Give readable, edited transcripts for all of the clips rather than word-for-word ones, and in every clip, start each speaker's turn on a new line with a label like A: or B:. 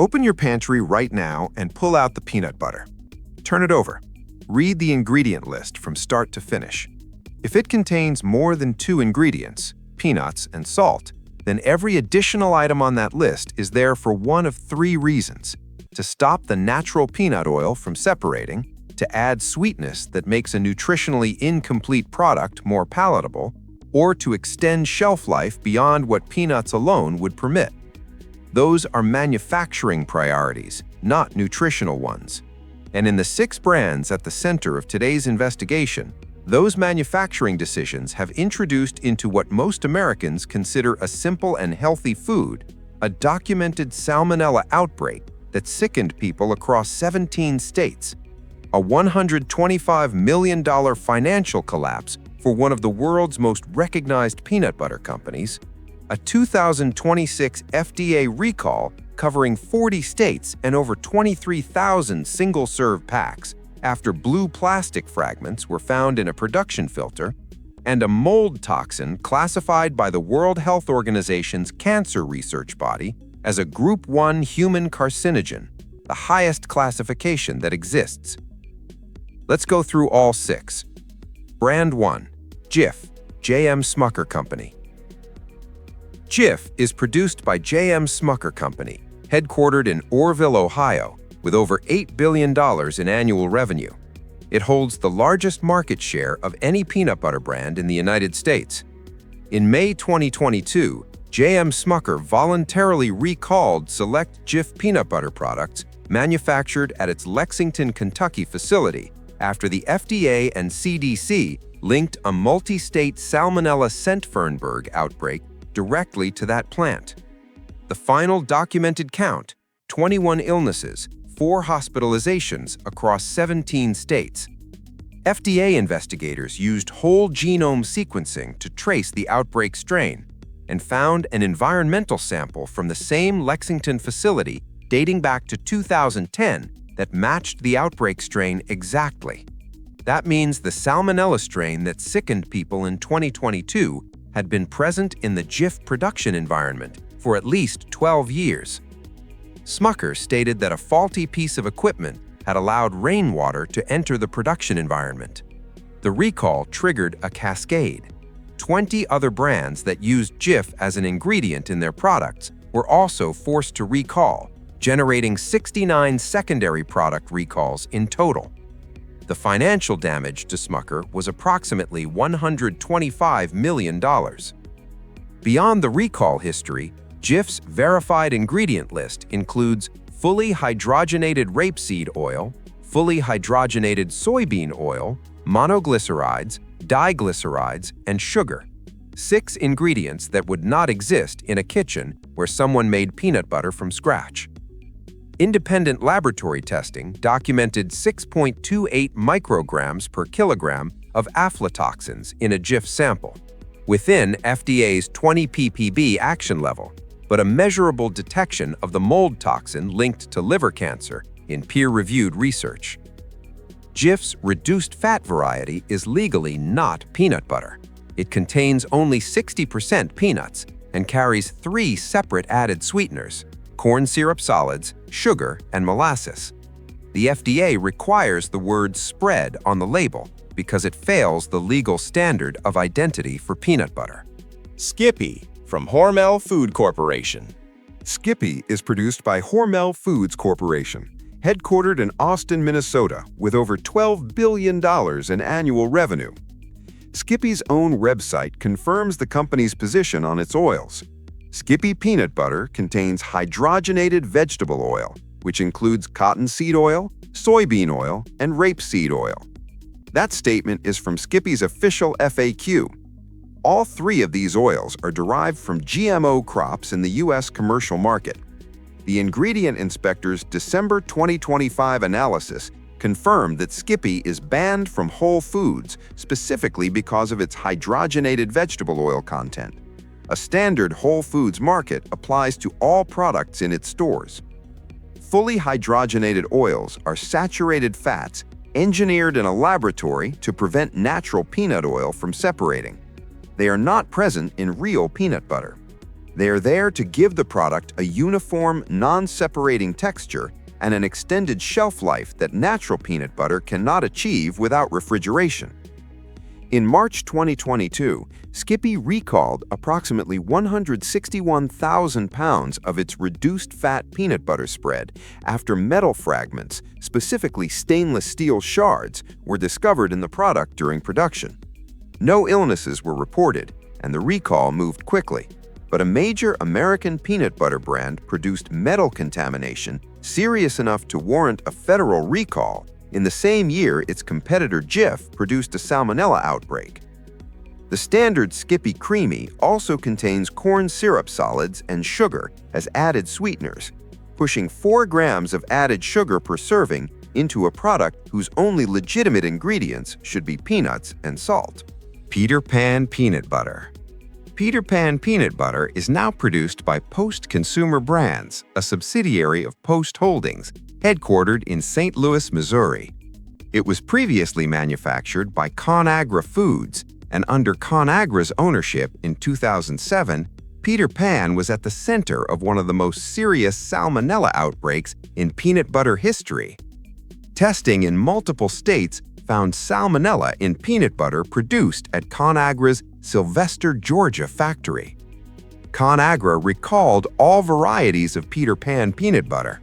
A: Open your pantry right now and pull out the peanut butter. Turn it over. Read the ingredient list from start to finish. If it contains more than 2 ingredients, peanuts and salt, then every additional item on that list is there for one of 3 reasons: to stop the natural peanut oil from separating, to add sweetness that makes a nutritionally incomplete product more palatable, or to extend shelf life beyond what peanuts alone would permit. Those are manufacturing priorities, not nutritional ones. And in the 6 brands at the center of today's investigation, those manufacturing decisions have introduced into what most Americans consider a simple and healthy food a documented salmonella outbreak that sickened people across 17 states, a $125 million financial collapse for one of the world's most recognized peanut butter companies, a 2026 FDA recall covering 40 states and over 23,000 single-serve packs after blue plastic fragments were found in a production filter, and a mold toxin classified by the World Health Organization's cancer research body as a Group 1 human carcinogen, the highest classification that exists. Let's go through all 6. Brand 1, Jif, J.M. Smucker Company. Jif is produced by J.M. Smucker Company, headquartered in Orrville, Ohio, with over $8 billion in annual revenue. It holds the largest market share of any peanut butter brand in the United States. In May 2022, J.M. Smucker voluntarily recalled select Jif peanut butter products manufactured at its Lexington, Kentucky facility after the FDA and CDC linked a multi-state Salmonella Centfernberg outbreak directly to that plant. The final documented count: 21 illnesses, 4 hospitalizations across 17 states. FDA investigators used whole genome sequencing to trace the outbreak strain and found an environmental sample from the same Lexington facility dating back to 2010 that matched the outbreak strain exactly. That means the Salmonella strain that sickened people in 2022 had been present in the Jif production environment for at least 12 years. Smucker stated that a faulty piece of equipment had allowed rainwater to enter the production environment. The recall triggered a cascade. 20 other brands that used Jif as an ingredient in their products were also forced to recall, generating 69 secondary product recalls in total. The financial damage to Smucker was approximately $125 million. Beyond the recall history, Jif's verified ingredient list includes fully hydrogenated rapeseed oil, fully hydrogenated soybean oil, monoglycerides, diglycerides, and sugar. 6 ingredients that would not exist in a kitchen where someone made peanut butter from scratch. Independent laboratory testing documented 6.28 micrograms per kilogram of aflatoxins in a Jif sample, within FDA's 20 ppb action level, but a measurable detection of the mold toxin linked to liver cancer in peer-reviewed research. Jif's reduced fat variety is legally not peanut butter. It contains only 60% peanuts and carries 3 separate added sweeteners: corn syrup solids, sugar, and molasses. The FDA requires the word "spread" on the label because it fails the legal standard of identity for peanut butter.
B: Skippy from Hormel Food Corporation.
A: Skippy is produced by Hormel Foods Corporation, headquartered in Austin, Minnesota, with over $12 billion in annual revenue. Skippy's own website confirms the company's position on its oils. Skippy peanut butter contains hydrogenated vegetable oil, which includes cottonseed oil, soybean oil, and rapeseed oil. That statement is from Skippy's official FAQ. All 3 of these oils are derived from GMO crops in the U.S. commercial market. The ingredient inspector's December 2025 analysis confirmed that Skippy is banned from Whole Foods specifically because of its hydrogenated vegetable oil content. A standard Whole Foods market applies to all products in its stores. Fully hydrogenated oils are saturated fats engineered in a laboratory to prevent natural peanut oil from separating. They are not present in real peanut butter. They are there to give the product a uniform, non-separating texture and an extended shelf life that natural peanut butter cannot achieve without refrigeration. In March 2022, Skippy recalled approximately 161,000 pounds of its reduced-fat peanut butter spread after metal fragments, specifically stainless steel shards, were discovered in the product during production. No illnesses were reported, and the recall moved quickly. But a major American peanut butter brand produced metal contamination serious enough to warrant a federal recall in the same year its competitor Jif produced a salmonella outbreak. The standard Skippy Creamy also contains corn syrup solids and sugar as added sweeteners, pushing 4 grams of added sugar per serving into a product whose only legitimate ingredients should be peanuts and salt. Peter Pan Peanut Butter. Peter Pan Peanut Butter is now produced by Post Consumer Brands, a subsidiary of Post Holdings, headquartered in St. Louis, Missouri. It was previously manufactured by ConAgra Foods, and under ConAgra's ownership in 2007, Peter Pan was at the center of one of the most serious salmonella outbreaks in peanut butter history. Testing in multiple states found salmonella in peanut butter produced at ConAgra's Sylvester, Georgia factory. ConAgra recalled all varieties of Peter Pan peanut butter.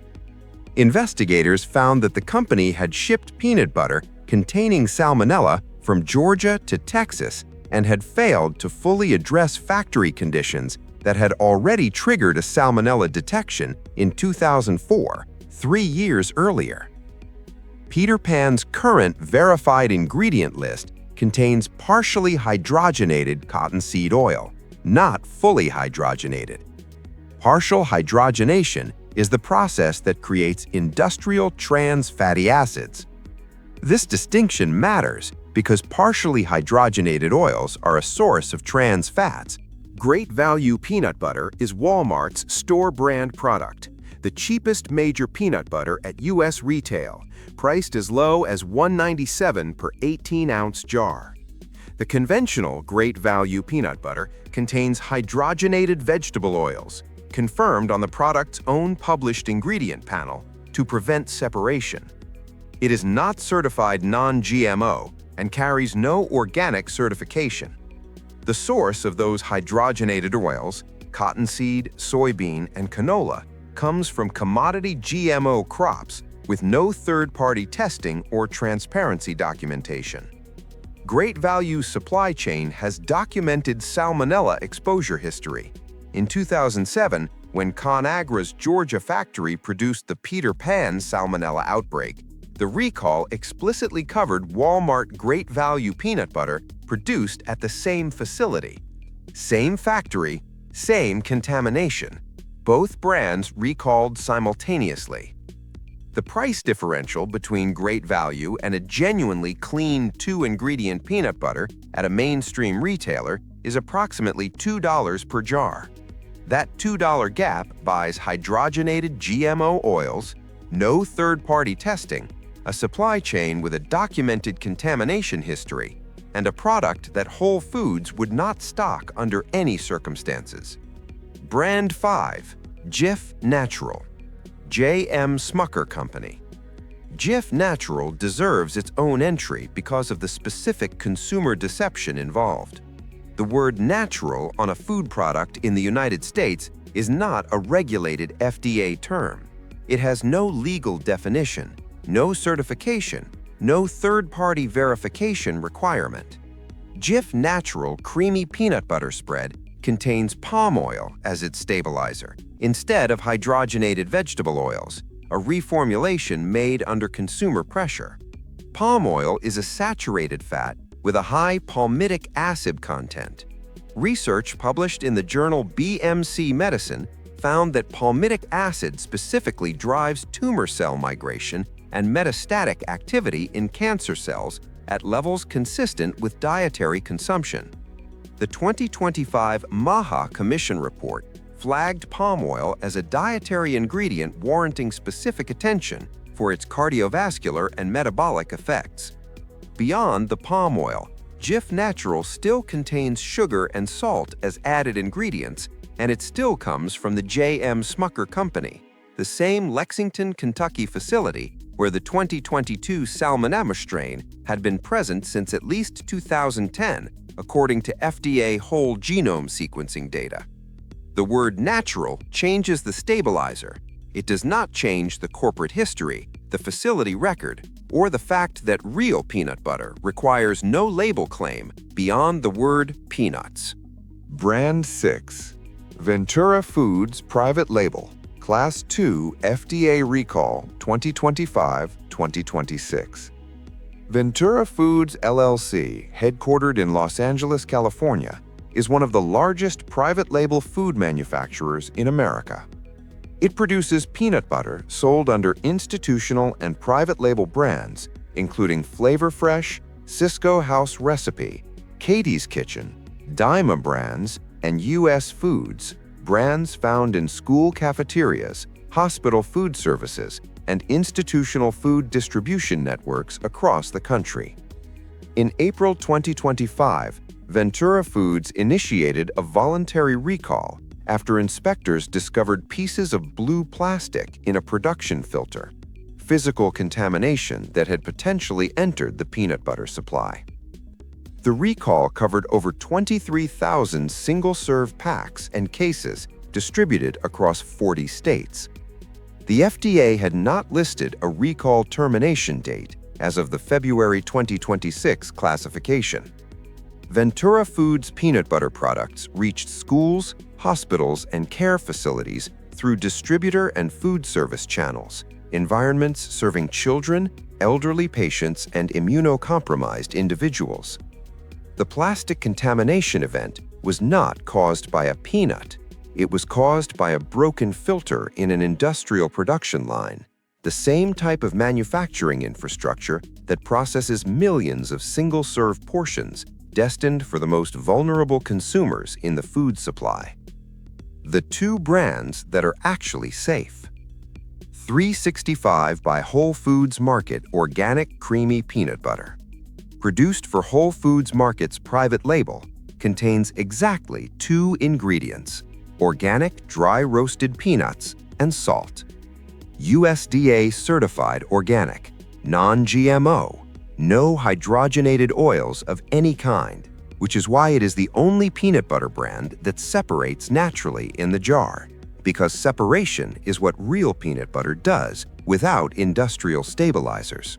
A: Investigators found that the company had shipped peanut butter containing salmonella from Georgia to Texas and had failed to fully address factory conditions that had already triggered a salmonella detection in 2004, 3 years earlier. Peter Pan's current verified ingredient list contains partially hydrogenated cottonseed oil, not fully hydrogenated. Partial hydrogenation is the process that creates industrial trans fatty acids. This distinction matters because partially hydrogenated oils are a source of trans fats.
B: Great Value Peanut Butter is Walmart's store brand product, the cheapest major peanut butter at U.S. retail, priced as low as $1.97 per 18-ounce jar. The conventional Great Value peanut butter contains hydrogenated vegetable oils, confirmed on the product's own published ingredient panel to prevent separation. It is not certified non-GMO and carries no organic certification. The source of those hydrogenated oils, cottonseed, soybean, and canola, comes from commodity GMO crops with no third-party testing or transparency documentation. Great Value's supply chain has documented salmonella exposure history. In 2007, when ConAgra's Georgia factory produced the Peter Pan salmonella outbreak, the recall explicitly covered Walmart Great Value peanut butter produced at the same facility. Same factory, same contamination. Both brands recalled simultaneously. The price differential between Great Value and a genuinely clean 2-ingredient peanut butter at a mainstream retailer is approximately $2 per jar. That $2 gap buys hydrogenated GMO oils, no third-party testing, a supply chain with a documented contamination history, and a product that Whole Foods would not stock under any circumstances. Brand 5, Jif Natural. J.M. Smucker Company. Jif Natural deserves its own entry because of the specific consumer deception involved. The word natural on a food product in the United States is not a regulated FDA term. It has no legal definition, no certification, no third-party verification requirement. Jif Natural Creamy Peanut Butter Spread contains palm oil as its stabilizer, instead of hydrogenated vegetable oils, a reformulation made under consumer pressure. Palm oil is a saturated fat with a high palmitic acid content. Research published in the journal BMC Medicine found that palmitic acid specifically drives tumor cell migration and metastatic activity in cancer cells at levels consistent with dietary consumption. The 2025 MAHA Commission report flagged palm oil as a dietary ingredient warranting specific attention for its cardiovascular and metabolic effects. Beyond the palm oil, Jif Natural still contains sugar and salt as added ingredients
A: And it still comes from the J.M. Smucker Company, the same Lexington, Kentucky facility where the 2022 Salmonella strain had been present since at least 2010, according to FDA whole genome sequencing data. The word natural changes the stabilizer. It does not change the corporate history, the facility record, or the fact that real peanut butter requires no label claim beyond the word peanuts.
B: Brand 6. Ventura Foods Private Label, Class 2 FDA Recall 2025-2026. Ventura Foods LLC, headquartered in Los Angeles, California, is one of the largest private label food manufacturers in America. It produces peanut butter sold under institutional and private label brands, including Flavor Fresh, Cisco House Recipe, Katie's Kitchen, Dyma Brands, and U.S. Foods, brands found in school cafeterias, hospital food services, and institutional food distribution networks across the country. In April 2025, Ventura Foods initiated a voluntary recall after inspectors discovered pieces of blue plastic in a production filter, physical contamination that had potentially entered the peanut butter supply. The recall covered over 23,000 single-serve packs and cases distributed across 40 states. The FDA had not listed a recall termination date as of the February 2026 classification. Ventura Foods peanut butter products reached schools, hospitals, and care facilities through distributor and food service channels, environments serving children, elderly patients, and immunocompromised individuals. The plastic contamination event was not caused by a peanut. It was caused by a broken filter in an industrial production line, the same type of manufacturing infrastructure that processes millions of single-serve portions destined for the most vulnerable consumers in the food supply. The two brands that are actually safe. 365 by Whole Foods Market Organic Creamy Peanut Butter. Produced for Whole Foods Market's private label, contains exactly two ingredients: organic dry roasted peanuts and salt. USDA certified organic, non-GMO, no hydrogenated oils of any kind, which is why it is the only peanut butter brand that separates naturally in the jar, because separation is what real peanut butter does without industrial stabilizers.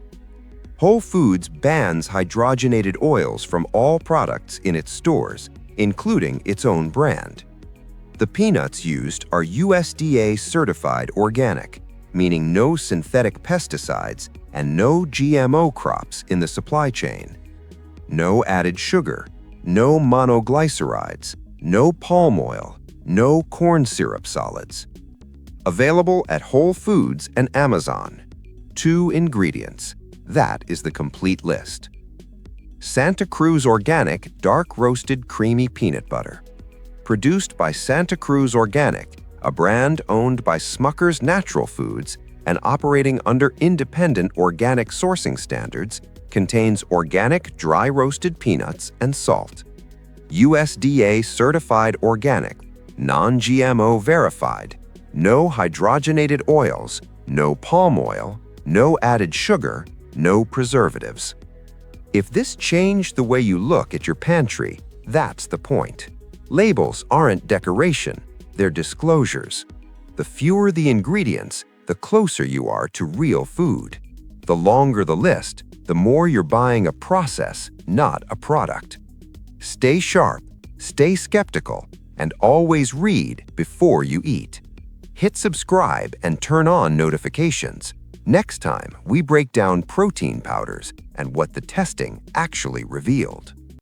B: Whole Foods bans hydrogenated oils from all products in its stores, including its own brand. The peanuts used are USDA certified organic, meaning no synthetic pesticides and no GMO crops in the supply chain. No added sugar, no monoglycerides, no palm oil, no corn syrup solids. Available at Whole Foods and Amazon. 2 ingredients. That is the complete list. Santa Cruz Organic Dark Roasted Creamy Peanut Butter. Produced by Santa Cruz Organic, a brand owned by Smucker's Natural Foods and operating under independent organic sourcing standards, contains organic dry roasted peanuts and salt. USDA certified organic, non-GMO verified, no hydrogenated oils, no palm oil, no added sugar, no preservatives. If this changed the way you look at your pantry, that's the point. Labels aren't decoration, they're disclosures. The fewer the ingredients, the closer you are to real food. The longer the list, the more you're buying a process, not a product. Stay sharp, stay skeptical, and always read before you eat. Hit subscribe and turn on notifications. Next time, we break down protein powders and what the testing actually revealed.